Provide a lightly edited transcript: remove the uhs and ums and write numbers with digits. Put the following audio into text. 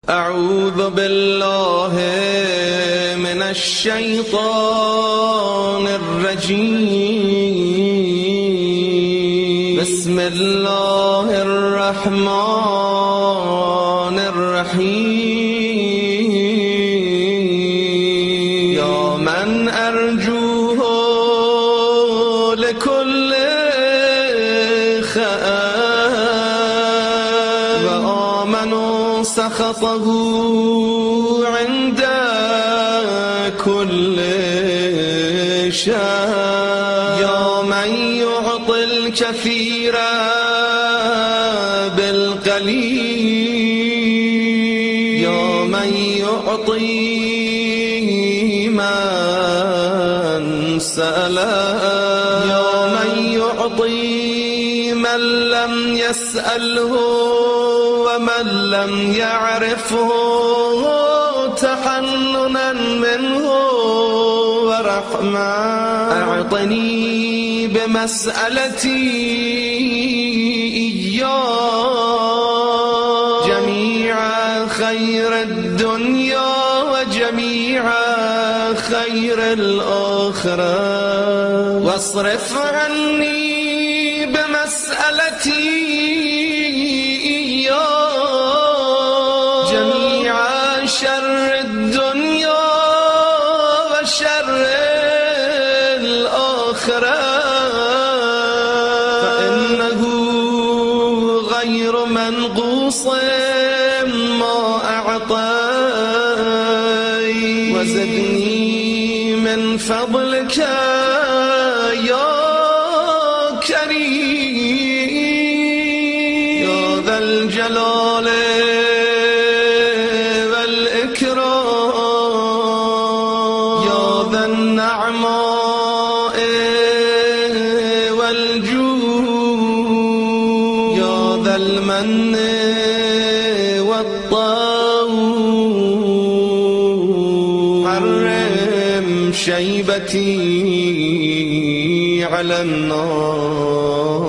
أعوذ بالله من الشيطان الرجيم. بسم الله الرحمن الرحيم. يا من أرجوه لكل خير وآمنوا سخطه عند كل شر. يا من يعطي الكثير بالقليل. يا من يعطي من سأله. يا من يعطي من لم يسأله ومن لم يعرفه تحننا منه ورحمة. أعطني بمسألتي إياه جميع خير الدنيا وجميع خير الآخرة، واصرف عني بمسألتي جميع شر الدنيا وشر الآخرة، فإنه غير منقوص ما أعطي. وزدني من فضلك يا كريم يا ذا الجلال والإكرام. يا ذا النعماء والجود. يا ذا المن والطول. حرم شيبتي على النار.